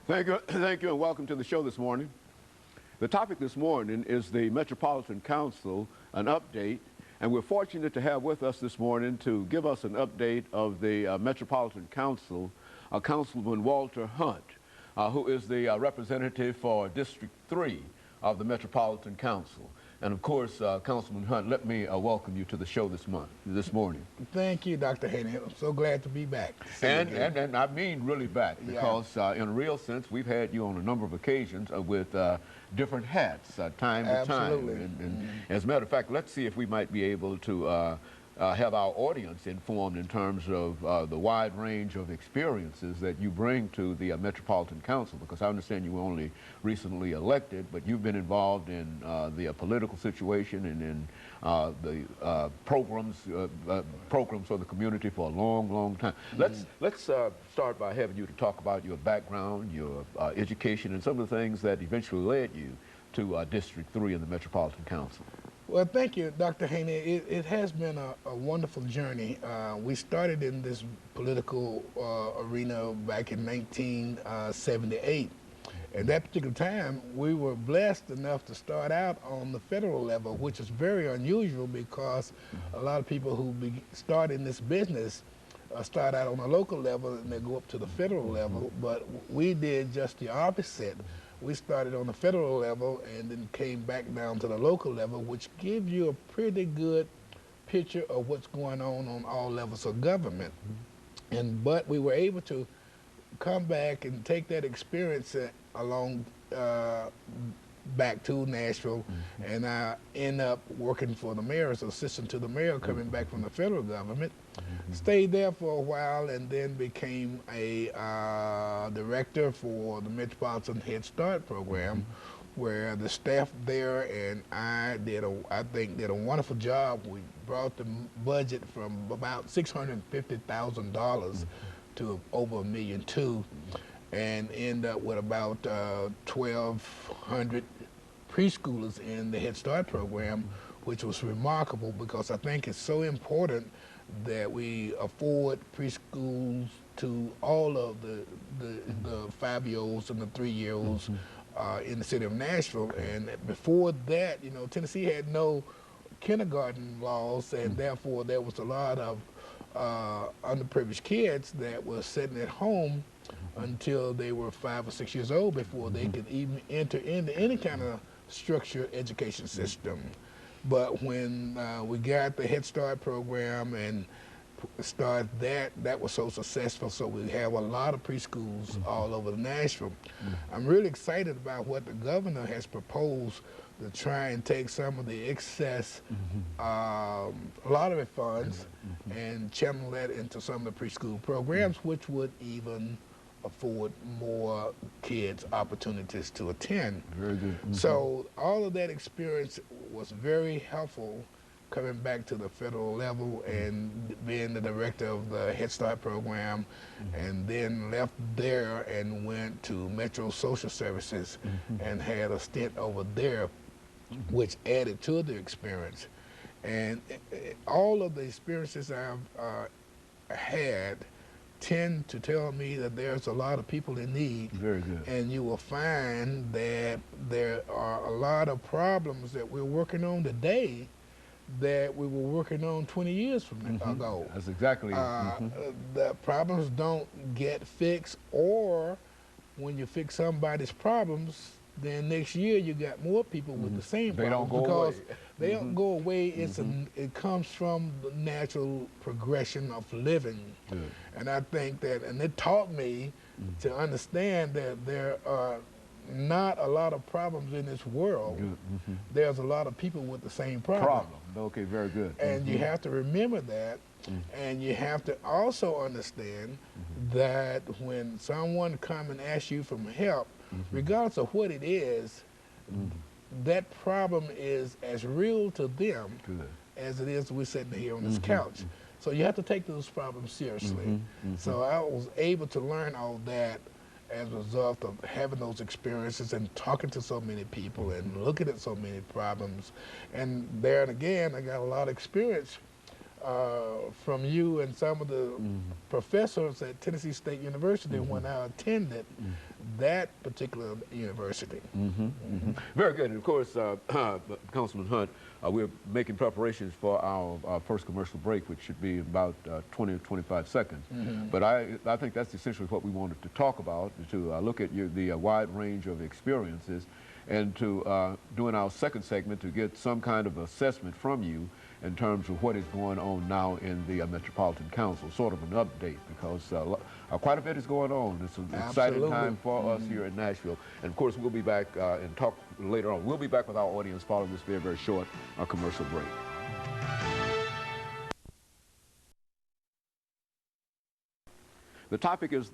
Thank you, and welcome to the show this morning. The topic this morning is the Metropolitan Council, an update, and we're fortunate to have with us this morning to give us an update of the Metropolitan Council, Councilman Walter Hunt, who is the representative for District 3 of the Metropolitan Council. And of course, Councilman Hunt, let me welcome you to the show this morning. Thank you, Dr. Haney. I'm so glad to be back. And I mean really back, because in a real sense, we've had you on a number of occasions with different hats, time to time. And as a matter of fact, let's see if we might be able to have our audience informed in terms of the wide range of experiences that you bring to the Metropolitan Council, because I understand you were only recently elected, but you've been involved in the political situation and in the programs for the community for a long, long time. Let's start by having you to talk about your background, your education, and some of the things that eventually led you to District 3 in the Metropolitan Council. Well, thank you, Dr. Haney. It has been a wonderful journey. We started in this political arena back in 1978. At that particular time, we were blessed enough to start out on the federal level, which is very unusual because a lot of people who start in this business start out on a local level and they go up to the federal level, but we did just the opposite. We started on the federal level and then came back down to the local level, which gives you a pretty good picture of what's going on all levels of government. But we were able to come back and take that experience along back to Nashville, and I end up working for the mayor as assistant to the mayor, coming back from the federal government. Stayed there for a while and then became a director for the Metropolitan Head Start program, where the staff there and I think did a wonderful job. We brought the budget from about $650,000 to over $1.2 million, and end up with about 1,200 preschoolers in the Head Start program, which was remarkable because I think it's so important that we afford preschools to all of the 5-year-olds and the 3-year-olds in the city of Nashville. And before that, you know, Tennessee had no kindergarten laws, and therefore there was a lot of underprivileged kids that were sitting at home until they were 5 or 6 years old before they could even enter into any kind of structured education system. But when we got the Head Start program and started that was so successful, so we have a lot of preschools all over Nashville. I'm really excited about what the governor has proposed to try and take some of the excess lottery funds and channel that into some of the preschool programs, which would even afford more kids opportunities to attend. Very good. So all of that experience was very helpful coming back to the federal level and being the director of the Head Start program, and then left there and went to Metro Social Services and had a stint over there, which added to the experience. And all of the experiences I've had tend to tell me that there's a lot of people in need. Very good. And you will find that there are a lot of problems that we're working on today that we were working on 20 years from ago. That's exactly The problems don't get fixed, or when you fix somebody's problems, then next year you got more people with the same problems. They don't go away. They don't go away. It comes from the natural progression of living. Good. And I think that, and it taught me to understand that there are not a lot of problems in this world. There's a lot of people with the same problem. Okay, very good. And you have to remember that. And you have to also understand that when someone comes and asks you for help, regardless of what it is, that problem is as real to them as it is we're sitting here on this couch. So you have to take those problems seriously. So I was able to learn all that as a result of having those experiences and talking to so many people and looking at so many problems. And there and again, I got a lot of experience from you and some of the professors at Tennessee State University when I attended that particular university. Very good. And of course, Councilman Hunt, we're making preparations for our first commercial break, which should be about 20 or 25 seconds. But I think that's essentially what we wanted to talk about, to look at the wide range of experiences, and to do in our second segment to get some kind of assessment from you in terms of what is going on now in the Metropolitan Council, sort of an update, because quite a bit is going on. It's an exciting time for us here in Nashville. And of course, we'll be back and talk later on. We'll be back with our audience following this very, very short commercial break. The topic is